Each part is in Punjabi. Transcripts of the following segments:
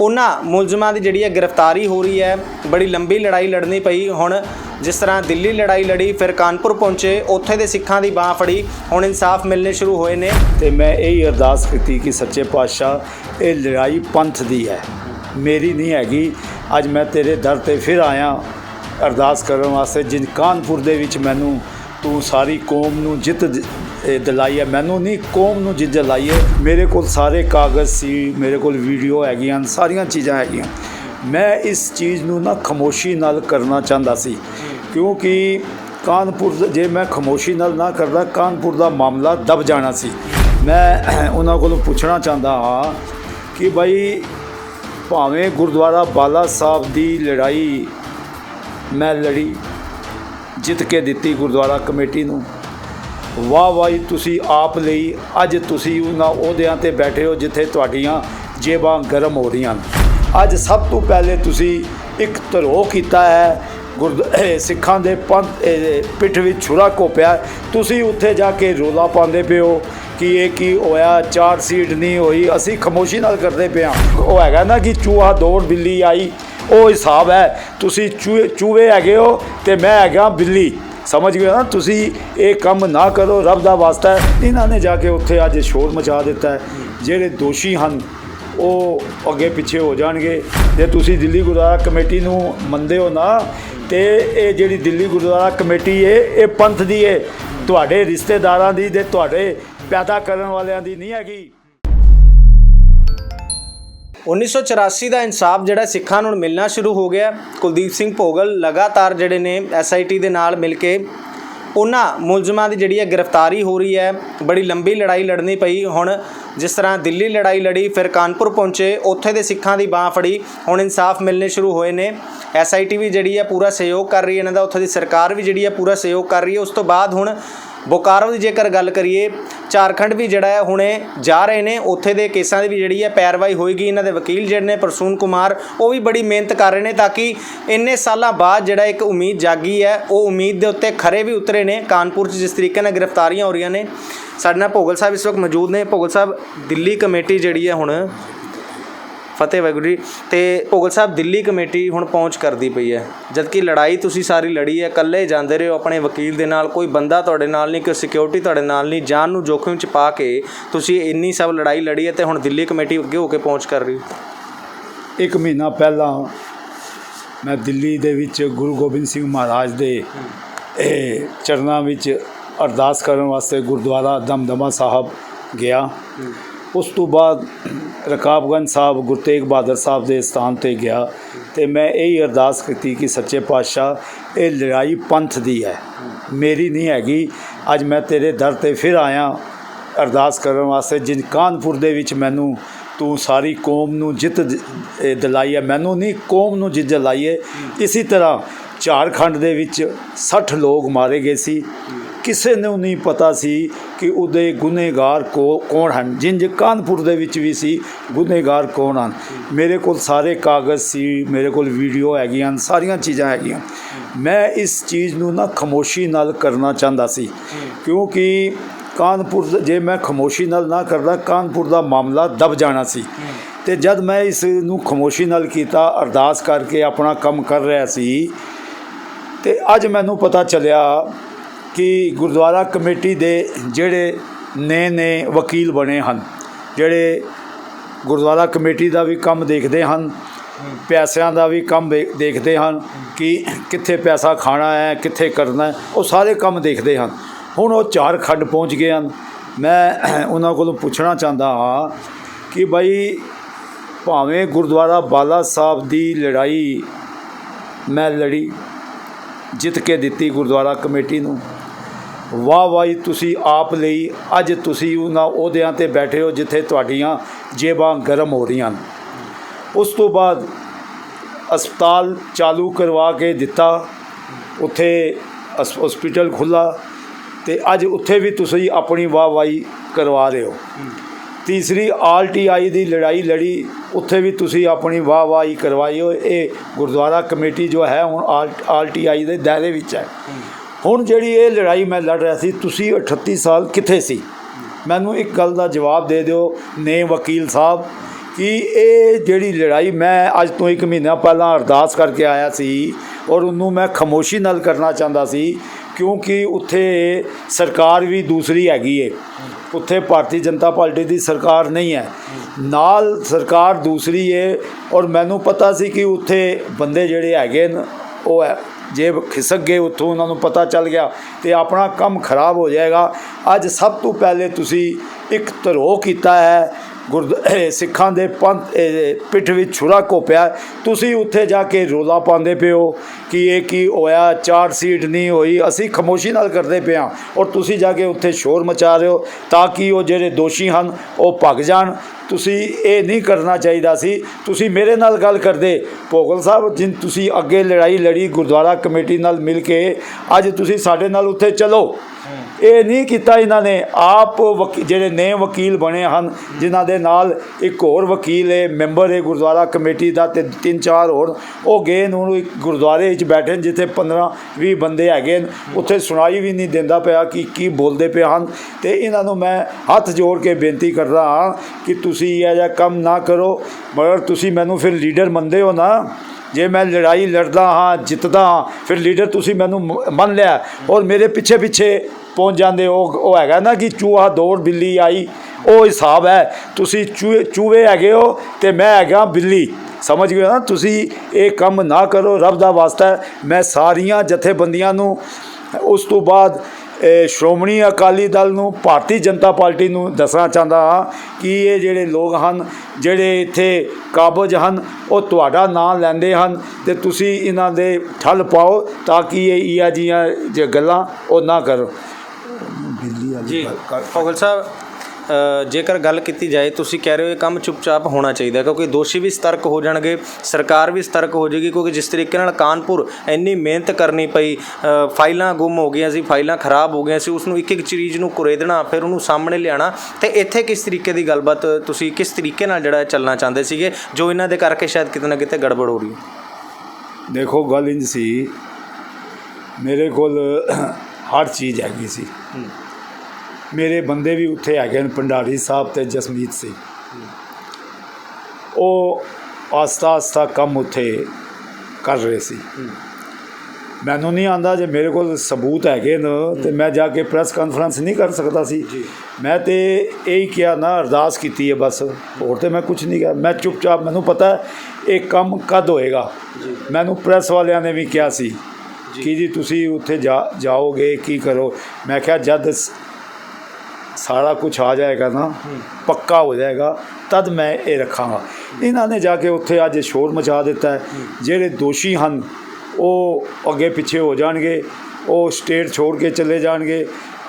उन्हां मुलजमां दी जिहड़ी है गिरफ्तारी हो रही है। बड़ी लंबी लड़ाई लड़नी पई। हुण जिस तरह दिल्ली लड़ाई लड़ी, फिर कानपुर पहुंचे, उत्थे दे सिखां दी बांह फड़ी, हुण इंसाफ मिलने शुरू होए ने। ते मैं यही अरदास की कि सच्चे पातशाह ये लड़ाई पंथ दी है, मेरी नहीं हैगी। अज मैं तेरे दर ते फिर आया अरदास करन वास्ते। जिन कानपुर दे विच मैनू तू सारी कौम नू जित दिलाई है, मैनू नहीं कौम नू जित दिलाई है। मेरे को सारे कागज़ सी, मेरे को वीडियो हैगियां, सारियां चीज़ां हैगियां। मैं इस चीज़ नू ना खामोशी नाल करना चाहता सी, क्योंकि कानपुर जे मैं खामोशी नाल ना करदा कानपुर दा मामला दब जाना सी। मैं उन्हां कोलों पुछना चाहता हाँ कि भाई भावें गुरुद्वारा बाला साहब दी लड़ाई मैं लड़ी, जित के दिती गुरुद्वारा कमेटी नूं, वाह वाही तुसी आप लई। अज तुसी उन्हां ओहदियां ते बैठे हो जिथे तुहाडीआं जेबां गर्म हो रहीआं। अज सब तो पहले तुसी एक धरोह कीता है, सिखां दे पंथ पिठ विच छुरा घोपिया। तुसी उत्थे जाके रौला पांदे पे हो कि ये की होया, चार सीट नहीं हुई। असी खामोशी नाल करदे पे हां। वो हैगा ना कि चूहा दौड़ बिल्ली आई, वो हिसाब है। तुसी चूहे हैगे हो ते मैं हैगा बिल्ली, समझ गए ना। तुसी ये काम ना करो, रब दा वास्ता है। इन्होंने जाके उत्थे अज शोर मचा दिता है। जिहड़े दोषी हैं वो अगे पिछे हो जाएंगे। जे तुसी दिल्ली गुरुद्वारा कमेटी नूं मनदे हो ना, तो ये जिहड़ी दिल्ली गुरुद्वारा कमेटी है ये पंथ दी है, तुहाडे रिश्तेदारां दी ते तुहाडे पैदा करन वालियां दी नहीं हैगी। 1984 का इंसाफ जिहड़ा सिखां नूं मिलना शुरू हो गया। कुलदीप सिंह भोगल लगातार जिहड़े ने SIT दे नाल मिल के उन्हां मुलजमां दी जिहड़ी है गिरफ्तारी हो रही है। बड़ी लंबी लड़ाई लड़नी पई। हुण जिस तरह दिल्ली लड़ाई लड़ी, फिर कानपुर पहुंचे, उत्थे दे सिखां दी बांह फड़ी, हुण इंसाफ मिलने शुरू होए ने। SIT भी जिहड़ी है पूरा सहयोग कर रही है, इन्हां दा उत्थे दी सरकार भी जिहड़ी है पूरा सहयोग कर रही है। उस तो बाद हुण बोकारो की जेकर गल करिए, झारखंड भी जिहड़ा है हुणे जा रहे हैं, उत्थे दे केसां दी भी जिहड़ी है पैरवाई होएगी। इन्हां दे वकील जिहड़े ने प्रसून कुमार, वो भी बड़ी मेहनत कर रहे हैं ताकि इन्ने सालां बाद जिहड़ा एक उम्मीद जागी है, वो उम्मीद दे उत्ते खरे भी उतरे ने। कानपुर जिस तरीके नाल गिरफ्तारियां हो रही ने। साडे नाल भोगल साहब इस वक्त मौजूद ने। भोगल साहब, दिल्ली कमेटी जिहड़ी है हुण फतेह वाहिगुरू जी, तो भोगल साहब दिल्ली कमेटी हुण पहुँच करती पई है, जबकि लड़ाई तुसी सारी लड़ी है, कल्ले जाते रहे हो अपने वकील दे नाल, कोई बंदा तुहाडे नाल नहीं, कोई सिक्योरिटी तुहाडे नाल नहीं, जान नूं जोखिम च पा के तुसी इन्नी सब लड़ाई लड़ी है, तो हुण दिल्ली कमेटी अगे होकर पहुँच कर रही। एक महीना पहला मैं दिल्ली दे विच गुरु गोबिंद सिंह महाराज दे चरनां विच अरदास करन वास्ते गुरुद्वारा दमदमा साहब गया। उस तो बाद रकाबगंज साहब गुरु तेग बहादुर साहब के स्थान पर गया, तो मैं यही अरदास की कि सच्चे पातशाह ये लड़ाई पंथ दी है, मेरी नहीं हैगी। अज मैं तेरे दर ते फिर आया अरदास करन वास्ते। जिन कानपुर दे विच मैनू तू सारी कौम नू जित दिलाई है, मैनू नहीं कौम नू जित दिलाई है। इसी तरह झारखंड दे विच 60 लोग मारे गए सी। किसी ने नहीं पता सी कि उहदे गुनहगार कौन हैं। जिंज कानपुर दे विच भी सी गुनहगार कौन हैं। मेरे को सारे कागज़ सी, मेरे को वीडियो हैगियां, सारियां चीज़ां हैगियां। मैं इस चीज़ नू ना खामोशी नाल करना चाहता सी, क्योंकि कानपुर जे मैं खामोशी नाल ना करदा कानपुर दा मामला दब जाना सी। ते जद मैं इस नू खामोशी नाल कीता, अरदास करके अपना काम कर रहा सी, ते अज मैनू पता चलिया कि गुरुद्वारा कमेटी दे जेड़े ने वकील बने हैं, जेड़े गुरुद्वारा कमेटी का भी काम देखते हैं, पैसों का भी काम देखते हैं कि कित्थे पैसा खाना है, कित्थे करना है, वो सारे काम देखते हैं। हुण वो झारखंड पहुँच गए हैं। मैं उन्हां कोलों पुछना चाहता हाँ कि भाई भावें गुरुद्वारा बाला साहब दी लड़ाई मैं लड़ी, जित के दिती गुरुद्वारा कमेटी नूं, वाह वाही तुसी आप लई। अज तुसी उन्हां ओहदियां ते बैठे हो जिथे तुहाडीआं जेबां गर्म हो रहीआं। उस तो बाद अस्पताल चालू करवा के दिता, उत्थे हॉस्पिटल खुला, तो अज उत्थे भी तुसी अपनी वाह वाही करवा रहे हो। तीसरी RTI की लड़ाई लड़ी, उत्थे भी तुसी अपनी वाह वाही करवाई हो। ये गुरुद्वारा कमेटी जो है हुण RTI के दायरे विच है। हुण जिहड़ी ये लड़ाई मैं लड़ रहा सी, तुसी 38 साल कित्थे सी? मैनू एक गल का जवाब दे दिओ ने वकील साहब ਕਿ ਇਹ ਜਿਹੜੀ ਲੜਾਈ ਮੈਂ ਅੱਜ ਤੋਂ 1 ਮਹੀਨਾ ਪਹਿਲਾਂ ਅਰਦਾਸ ਕਰਕੇ ਆਇਆ ਸੀ ਔਰ ਉਹਨੂੰ ਮੈਂ ਖਾਮੋਸ਼ੀ ਨਾਲ ਕਰਨਾ ਚਾਹੁੰਦਾ ਸੀ, ਕਿਉਂਕਿ ਉੱਥੇ ਸਰਕਾਰ ਵੀ ਦੂਸਰੀ ਹੈਗੀ ਹੈ। ਉੱਥੇ ਭਾਰਤੀ ਜਨਤਾ ਪਾਰਟੀ ਦੀ ਸਰਕਾਰ ਨਹੀਂ ਹੈ, ਨਾਲ ਸਰਕਾਰ ਦੂਸਰੀ ਹੈ। ਔਰ ਮੈਨੂੰ ਪਤਾ ਸੀ ਕਿ ਉੱਥੇ ਬੰਦੇ ਜਿਹੜੇ ਹੈਗੇ ਨੇ ਉਹ ਜੇ ਖਿਸਕ ਗਏ ਉੱਥੋਂ, ਉਹਨਾਂ ਨੂੰ ਪਤਾ ਚੱਲ ਗਿਆ ਤੇ ਆਪਣਾ ਕੰਮ ਖਰਾਬ ਹੋ ਜਾਏਗਾ। ਅੱਜ ਸਭ ਤੋਂ ਪਹਿਲੇ ਤੁਸੀਂ ਇੱਕ ਧਰੋਹ ਕੀਤਾ ਹੈ, ਸਿੱਖਾਂ ਦੇ ਪੰਥ ਪਿੱਠ ਵਿੱਚ ਛੁਰਾ ਘੋਪਿਆ। ਤੁਸੀਂ ਉੱਥੇ ਜਾ ਕੇ ਰੌਲਾ ਪਾਉਂਦੇ ਪਏ ਹੋ ਕਿ ਇਹ ਕੀ ਹੋਇਆ, ਚਾਰਜ ਸ਼ੀਟ ਨਹੀਂ ਹੋਈ। ਅਸੀਂ ਖਾਮੋਸ਼ੀ ਨਾਲ ਕਰਦੇ ਪਏ ਹਾਂ ਔਰ ਤੁਸੀਂ ਜਾ ਕੇ ਉੱਥੇ ਸ਼ੋਰ ਮਚਾ ਰਹੇ ਹੋ ਤਾਂ ਕਿ ਉਹ ਜਿਹੜੇ ਦੋਸ਼ੀ ਹਨ ਉਹ ਭੱਜ ਜਾਣ। ਤੁਸੀਂ ਇਹ ਨਹੀਂ ਕਰਨਾ ਚਾਹੀਦਾ ਸੀ। ਤੁਸੀਂ ਮੇਰੇ ਨਾਲ ਗੱਲ ਕਰਦੇ ਭੋਗਲ ਸਾਹਿਬ, ਜਿਨ ਤੁਸੀਂ ਅੱਗੇ ਲੜਾਈ ਲੜੀ ਗੁਰਦੁਆਰਾ ਕਮੇਟੀ ਨਾਲ ਮਿਲ ਕੇ, ਅੱਜ ਤੁਸੀਂ ਸਾਡੇ ਨਾਲ ਉੱਥੇ ਚਲੋ। ਇਹ ਨਹੀਂ ਕੀਤਾ ਇਹਨਾਂ ਨੇ। ਆਪ ਜਿਹੜੇ ਨਵੇਂ ਵਕੀਲ ਬਣੇ ਹਨ, ਜਿਨ੍ਹਾਂ ਦੇ ਨਾਲ ਇੱਕ ਹੋਰ ਵਕੀਲ ਹੈ, ਮੈਂਬਰ ਹੈ ਗੁਰਦੁਆਰਾ ਕਮੇਟੀ ਦਾ, ਅਤੇ 3-4 ਹੋਰ, ਉਹ ਗਏ ਨੂੰ ਇੱਕ ਗੁਰਦੁਆਰੇ ਵਿੱਚ ਬੈਠੇ ਜਿੱਥੇ 15-20 ਬੰਦੇ ਹੈਗੇ। ਉੱਥੇ ਸੁਣਾਈ ਵੀ ਨਹੀਂ ਦਿੰਦਾ ਪਿਆ ਕਿ ਕੀ ਬੋਲਦੇ ਪਏ ਹਨ। ਅਤੇ ਇਹਨਾਂ ਨੂੰ ਮੈਂ ਹੱਥ ਜੋੜ ਕੇ ਬੇਨਤੀ ਕਰਦਾ ਹਾਂ ਕਿ ਤੁਸੀਂ ਇਹ ਜਿਹਾ ਕੰਮ ਨਾ ਕਰੋ। ਮਗਰ ਤੁਸੀਂ ਮੈਨੂੰ ਫਿਰ ਲੀਡਰ ਮੰਨਦੇ ਹੋ ਨਾ। ਜੇ ਮੈਂ ਲੜਾਈ ਲੜਦਾ ਹਾਂ, ਜਿੱਤਦਾ ਹਾਂ, ਫਿਰ ਲੀਡਰ ਤੁਸੀਂ ਮੈਨੂੰ ਮੰਨ ਲਿਆ ਔਰ ਮੇਰੇ ਪਿੱਛੇ ਪਹੁੰਚ ਜਾਂਦੇ। ਉਹ ਹੈਗਾ ਨਾ ਕਿ ਚੂਹਾ ਦੌੜ ਬਿੱਲੀ ਆਈ, ਉਹ ਹਿਸਾਬ ਹੈ। ਤੁਸੀਂ ਚੂਹੇ ਹੈਗੇ ਹੋ ਅਤੇ ਮੈਂ ਹੈਗਾ ਬਿੱਲੀ, ਸਮਝ ਗਏ ਨਾ। ਤੁਸੀਂ ਇਹ ਕੰਮ ਨਾ ਕਰੋ, ਰੱਬ ਦਾ ਵਾਸਤਾ ਹੈ। ਮੈਂ ਸਾਰੀਆਂ ਜਥੇਬੰਦੀਆਂ ਨੂੰ, ਉਸ ਤੋਂ ਬਾਅਦ ਸ਼੍ਰੋਮਣੀ ਅਕਾਲੀ ਦਲ ਨੂੰ, ਭਾਰਤੀ ਜਨਤਾ ਪਾਰਟੀ ਨੂੰ ਦੱਸਣਾ ਚਾਹੁੰਦਾ ਹਾਂ ਕਿ ਇਹ ਜਿਹੜੇ ਲੋਕ ਹਨ, ਜਿਹੜੇ ਇੱਥੇ ਕਾਬਜ਼ ਹਨ, ਉਹ ਤੁਹਾਡਾ ਨਾਂ ਲੈਂਦੇ ਹਨ ਅਤੇ ਤੁਸੀਂ ਇਹਨਾਂ ਦੇ ਠੱਲ ਪਾਓ ਤਾਂ ਕਿ ਇਹ ਜਿਹੀਆਂ ਜੇ ਗੱਲਾਂ ਉਹ ਨਾ ਕਰੋ। ਜੀ ਭੋਗਲ ਸਾਹਿਬ, ਜੇਕਰ ਗੱਲ ਕੀਤੀ ਜਾਏ, ਤੁਸੀਂ ਕਹਿ ਰਹੇ ਹੋ ਇਹ ਕੰਮ ਚੁੱਪਚਾਪ ਹੋਣਾ ਚਾਹੀਦਾ, ਕਿਉਂਕਿ ਦੋਸ਼ੀ ਵੀ ਸਤਰਕ ਹੋ ਜਾਣਗੇ, ਸਰਕਾਰ ਵੀ ਸਤਰਕ ਹੋ ਜਾਏਗੀ। ਕਿਉਂਕਿ ਜਿਸ ਤਰੀਕੇ ਨਾਲ ਕਾਨਪੁਰ ਇੰਨੀ ਮਿਹਨਤ ਕਰਨੀ ਪਈ, ਫਾਈਲਾਂ ਗੁੰਮ ਹੋ ਗਈਆਂ ਸੀ, ਫਾਈਲਾਂ ਖਰਾਬ ਹੋ ਗਈਆਂ ਸੀ, ਉਸ ਨੂੰ ਇੱਕ ਇੱਕ ਚੀਜ਼ ਨੂੰ ਕੁਰੇਦਣਾ, ਫਿਰ ਉਹਨੂੰ ਸਾਹਮਣੇ ਲਿਆਉਣਾ, ਅਤੇ ਇੱਥੇ ਕਿਸ ਤਰੀਕੇ ਦੀ ਗੱਲਬਾਤ ਤੁਸੀਂ ਕਿਸ ਤਰੀਕੇ ਨਾਲ ਜਿਹੜਾ ਚੱਲਣਾ ਚਾਹੁੰਦੇ ਸੀਗੇ, ਜੋ ਇਹਨਾਂ ਦੇ ਕਰਕੇ ਸ਼ਾਇਦ ਕਿਤੇ ਨਾ ਕਿਤੇ ਗੜਬੜ ਹੋ ਰਹੀ ਹੈ? ਦੇਖੋ, ਗੱਲ ਇੰਝ ਸੀ, ਮੇਰੇ ਕੋਲ ਹਰ ਚੀਜ਼ ਹੈਗੀ ਸੀ। ਮੇਰੇ ਬੰਦੇ ਵੀ ਉੱਥੇ ਹੈਗੇ ਨੇ, ਭੰਡਾਰੀ ਸਾਹਿਬ ਅਤੇ ਜਸਮੀਤ ਸਿੰਘ। ਉਹ ਆਸਤਾ ਕੰਮ ਉੱਥੇ ਕਰ ਰਹੇ ਸੀ। ਮੈਨੂੰ ਨਹੀਂ ਆਉਂਦਾ, ਜੇ ਮੇਰੇ ਕੋਲ ਸਬੂਤ ਹੈਗੇ ਨੇ ਤੇ ਮੈਂ ਜਾ ਕੇ ਪ੍ਰੈਸ ਕਾਨਫਰੰਸ ਨਹੀਂ ਕਰ ਸਕਦਾ ਸੀ। ਮੈਂ ਤੇ ਇਹੀ ਕਿਹਾ ਨਾ, ਅਰਦਾਸ ਕੀਤੀ ਹੈ ਬਸ, ਹੋਰ ਤੇ ਮੈਂ ਕੁਝ ਨਹੀਂ ਕਿਹਾ। ਮੈਂ ਚੁੱਪਚਾਪ, ਮੈਨੂੰ ਪਤਾ ਇਹ ਕੰਮ ਕਦ ਹੋਏਗਾ। ਮੈਨੂੰ ਪ੍ਰੈਸ ਵਾਲਿਆਂ ਨੇ ਵੀ ਕਿਹਾ ਸੀ ਕਿ ਜੀ ਤੁਸੀਂ ਉੱਥੇ ਜਾਓਗੇ, ਕੀ ਕਰੋ। ਮੈਂ ਕਿਹਾ ਜਦ ਸਾਰਾ ਕੁਝ ਆ ਜਾਏਗਾ ਨਾ, ਪੱਕਾ ਹੋ ਜਾਏਗਾ, ਤਦ ਮੈਂ ਇਹ ਰੱਖਾਂਗਾ। ਇਹਨਾਂ ਨੇ ਜਾ ਕੇ ਉੱਥੇ ਅੱਜ ਸ਼ੋਰ ਮਚਾ ਦਿੱਤਾ ਹੈ। ਜਿਹੜੇ ਦੋਸ਼ੀ ਹਨ ਉਹ ਅੱਗੇ ਪਿੱਛੇ ਹੋ ਜਾਣਗੇ, ਉਹ ਸਟੇਟ ਛੋੜ ਕੇ ਚਲੇ ਜਾਣਗੇ।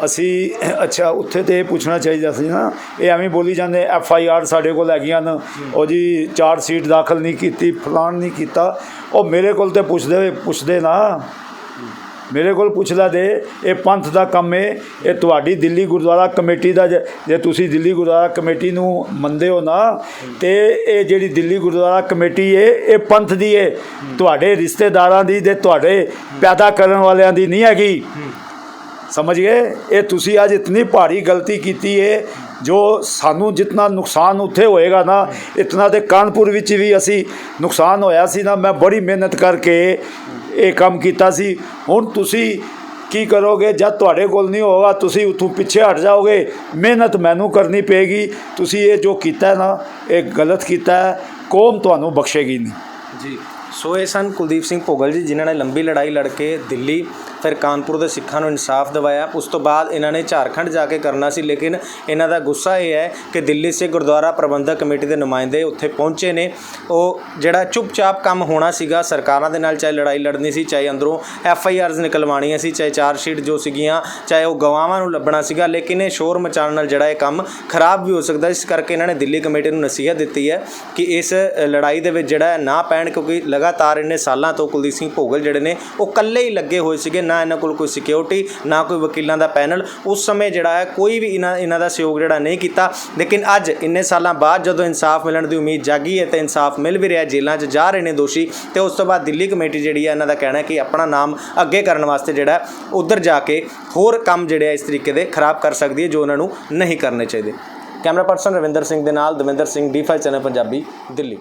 ਅਸੀਂ ਅੱਛਾ, ਉੱਥੇ ਤਾਂ ਇਹ ਪੁੱਛਣਾ ਚਾਹੀਦਾ ਸੀ ਨਾ, ਇਹ ਐਵੇਂ ਬੋਲੀ ਜਾਂਦੇ FIR ਸਾਡੇ ਕੋਲ ਹੈਗੀਆਂ ਨੇ, ਉਹ ਜੀ ਚਾਰਜ ਸ਼ੀਟ ਦਾਖਲ ਨਹੀਂ ਕੀਤੀ, ਫਲਾਣ ਨਹੀਂ ਕੀਤਾ। ਉਹ ਮੇਰੇ ਕੋਲ ਤਾਂ ਪੁੱਛਦੇ ਨਾ, ਮੇਰੇ ਕੋਲ ਪੁੱਛਦਾ ਦੇ। ਇਹ ਪੰਥ ਦਾ ਕੰਮ ਹੈ, ਇਹ ਤੁਹਾਡੀ ਦਿੱਲੀ ਗੁਰਦੁਆਰਾ ਕਮੇਟੀ ਦਾ। ਜੇ ਤੁਸੀਂ ਦਿੱਲੀ ਗੁਰਦੁਆਰਾ ਕਮੇਟੀ ਨੂੰ ਮੰਨਦੇ ਹੋ ਨਾ, ਅਤੇ ਇਹ ਜਿਹੜੀ ਦਿੱਲੀ ਗੁਰਦੁਆਰਾ ਕਮੇਟੀ ਹੈ ਇਹ ਪੰਥ ਦੀ ਹੈ, ਤੁਹਾਡੇ ਰਿਸ਼ਤੇਦਾਰਾਂ ਦੀ ਅਤੇ ਤੁਹਾਡੇ ਪੈਦਾ ਕਰਨ ਵਾਲਿਆਂ ਦੀ ਨਹੀਂ ਹੈਗੀ, ਸਮਝ ਗਏ। ਇਹ ਤੁਸੀਂ ਅੱਜ ਇਤਨੀ ਭਾਰੀ ਗਲਤੀ ਕੀਤੀ ਹੈ, ਜੋ ਸਾਨੂੰ ਜਿਤਨਾ ਨੁਕਸਾਨ ਉੱਥੇ ਹੋਏਗਾ ਨਾ, ਇਤਨਾ ਤੇ ਕਾਨਪੁਰ ਵਿੱਚ ਵੀ ਅਸੀਂ ਨੁਕਸਾਨ ਹੋਇਆ ਸੀ ਨਾ। ਮੈਂ ਬੜੀ ਮਿਹਨਤ ਕਰਕੇ ਇਹ ਕੰਮ ਕੀਤਾ ਸੀ। ਹੁਣ ਤੁਸੀਂ ਕੀ ਕਰੋਗੇ? ਜਦ ਤੁਹਾਡੇ ਕੋਲ ਨਹੀਂ ਹੋਗਾ, ਤੁਸੀਂ ਉੱਥੋਂ ਪਿੱਛੇ ਹਟ ਜਾਓਗੇ, ਮਿਹਨਤ ਮੈਨੂੰ ਕਰਨੀ ਪਏਗੀ। ਤੁਸੀਂ ਇਹ ਜੋ ਕੀਤਾ ਨਾ, ਇਹ ਗਲਤ ਕੀਤਾ ਹੈ, ਕੌਮ ਤੁਹਾਨੂੰ ਬਖਸ਼ੇਗੀ ਨਹੀਂ। ਜੀ, ਸੋ ਇਹ ਸਨ ਕੁਲਦੀਪ ਸਿੰਘ ਭੋਗਲ ਜੀ, ਜਿਨ੍ਹਾਂ ਨੇ ਲੰਬੀ ਲੜਾਈ ਲੜ ਕੇ ਦਿੱਲੀ, ਫਿਰ ਕਾਨਪੁਰ ਦੇ ਸਿੱਖਾਂ ਨੂੰ ਇਨਸਾਫ ਦਿਵਾਇਆ। ਉਸ ਤੋਂ ਬਾਅਦ ਇਹਨਾਂ ਨੇ ਝਾਰਖੰਡ ਜਾ ਕੇ ਕਰਨਾ ਸੀ, ਲੇਕਿਨ ਇਹਨਾਂ ਦਾ ਗੁੱਸਾ ਇਹ ਹੈ ਕਿ ਦਿੱਲੀ ਸੇ ਗੁਰਦੁਆਰਾ ਪ੍ਰਬੰਧਕ ਕਮੇਟੀ ਦੇ ਨੁਮਾਇੰਦੇ ਉੱਥੇ ਪਹੁੰਚੇ ਨੇ। ਉਹ ਜਿਹੜਾ ਚੁੱਪਚਾਪ ਕੰਮ ਹੋਣਾ ਸੀਗਾ, ਸਰਕਾਰਾਂ ਦੇ ਨਾਲ ਚਾਹੇ ਲੜਾਈ ਲੜਨੀ ਸੀ, ਚਾਹੇ ਅੰਦਰੋਂ FIRs ਨਿਕਲਵਾਉਣੀਆਂ ਸੀ, ਚਾਹੇ ਚਾਰਜ ਸ਼ੀਟ ਜੋ ਸੀਗੀਆਂ, ਚਾਹੇ ਉਹ ਗਵਾਹਾਂ ਨੂੰ ਲੱਭਣਾ ਸੀਗਾ, ਲੇਕਿਨ ਇਹ ਸ਼ੋਰ ਮਚਾਉਣ ਨਾਲ ਜਿਹੜਾ ਇਹ ਕੰਮ ਖਰਾਬ ਵੀ ਹੋ ਸਕਦਾ। ਇਸ ਕਰਕੇ ਇਹਨਾਂ ਨੇ ਦਿੱਲੀ ਕਮੇਟੀ ਨੂੰ ਨਸੀਹਤ ਦਿੱਤੀ ਹੈ ਕਿ ਇਸ ਲੜਾਈ ਦੇ ਵਿੱਚ ਜਿਹੜਾ ਨਾ ਪੈਣ, ਕਿਉਂਕਿ ਲਗਾਤਾਰ ਇੰਨੇ ਸਾਲਾਂ ਤੋਂ ਕੁਲਦੀਪ ਸਿੰਘ ਭੋਗਲ ਜਿਹੜੇ ਨੇ ਉਹ ਇਕੱਲੇ ਹੀ ਲੱਗੇ ਹੋਏ ਸੀਗੇ, ਨਾ ਇਹਨਾਂ ਕੋਲ ਕੋਈ ਸਿਕਿਉਰਿਟੀ, ਨਾ ਕੋਈ ਵਕੀਲਾਂ ਦਾ ਪੈਨਲ। ਉਸ ਸਮੇਂ ਜਿਹੜਾ ਹੈ ਕੋਈ ਵੀ ਇਹਨਾਂ ਦਾ ਸਹਿਯੋਗ ਜਿਹੜਾ ਨਹੀਂ ਕੀਤਾ। ਲੇਕਿਨ ਅੱਜ ਇੰਨੇ ਸਾਲਾਂ ਬਾਅਦ ਜਦੋਂ ਇਨਸਾਫ ਮਿਲਣ ਦੀ ਉਮੀਦ ਜਾਗੀ ਹੈ ਤੇ ਇਨਸਾਫ ਮਿਲ ਵੀ ਰਿਹਾ, ਜੇਲ੍ਹਾਂ 'ਚ ਜਾ ਰਹੇ ਨੇ ਦੋਸ਼ੀ, ਤੇ ਉਸ ਤੋਂ ਬਾਅਦ ਦਿੱਲੀ ਕਮੇਟੀ ਜਿਹੜੀ ਹੈ, ਇਹਨਾਂ ਦਾ ਕਹਿਣਾ ਹੈ ਕਿ ਆਪਣਾ ਨਾਮ ਅੱਗੇ ਕਰਨ ਵਾਸਤੇ ਜਿਹੜਾ ਉੱਧਰ ਜਾ ਕੇ ਹੋਰ ਕੰਮ ਜਿਹੜੇ ਇਸ ਤਰੀਕੇ ਦੇ ਖਰਾਬ ਕਰ ਸਕਦੀ ਹੈ, ਜੋ ਉਹਨਾਂ ਨੂੰ ਨਹੀਂ ਕਰਨੇ ਚਾਹੀਦੇ। ਕੈਮਰਾ ਪਰਸਨ ਰਵਿੰਦਰ ਸਿੰਘ ਦੇ ਨਾਲ ਦਵਿੰਦਰ ਸਿੰਘ D5 ਚੈਨਲ ਪੰਜਾਬੀ ਦਿੱਲੀ।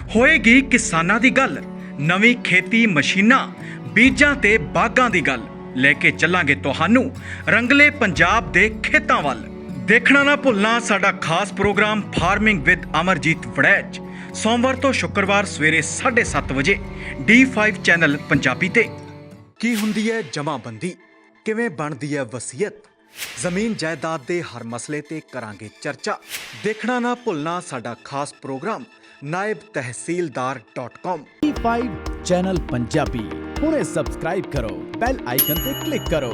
ਹੋਏਗੀ ਕਿਸਾਨਾਂ ਦੀ ਗੱਲ, ਨਵੀਂ ਖੇਤੀ ਮਸ਼ੀਨਾਂ, ਬੀਜਾਂ ਤੇ ਬਾਗਾਂ ਦੀ ਗੱਲ ਲੈ ਕੇ ਚੱਲਾਂਗੇ ਤੁਹਾਨੂੰ ਰੰਗਲੇ ਪੰਜਾਬ ਦੇ ਖੇਤਾਂ ਵੱਲ। ਦੇਖਣਾ ਨਾ ਭੁੱਲਣਾ ਸਾਡਾ ਖਾਸ programme farming with Amarjit Waraich, ਸੋਮਵਾਰ ਤੋਂ ਸ਼ੁੱਕਰਵਾਰ ਸਵੇਰੇ 7:30 ਵਜੇ D5 ਚੈਨਲ ਪੰਜਾਬੀ ਤੇ। ਕੀ ਹੁੰਦੀ ਹੈ ਜਮਾਬੰਦੀ, ਕਿਵੇਂ ਬਣਦੀ ਹੈ ਵਸੀਅਤ, ਜ਼ਮੀਨ ਜਾਇਦਾਦ ਦੇ ਹਰ ਮਸਲੇ ਤੇ ਕਰਾਂਗੇ ਚਰਚਾ। ਦੇਖਣਾ ਨਾ ਭੁੱਲਣਾ ਸਾਡਾ ਖਾਸ programme naibtehsildar.com। D5 channel Punjabi ਹੁਣੇ ਸਬਸਕ੍ਰਾਈਬ ਕਰੋ, ਬੈਲ ਆਈਕਨ ਤੇ ਕਲਿੱਕ ਕਰੋ।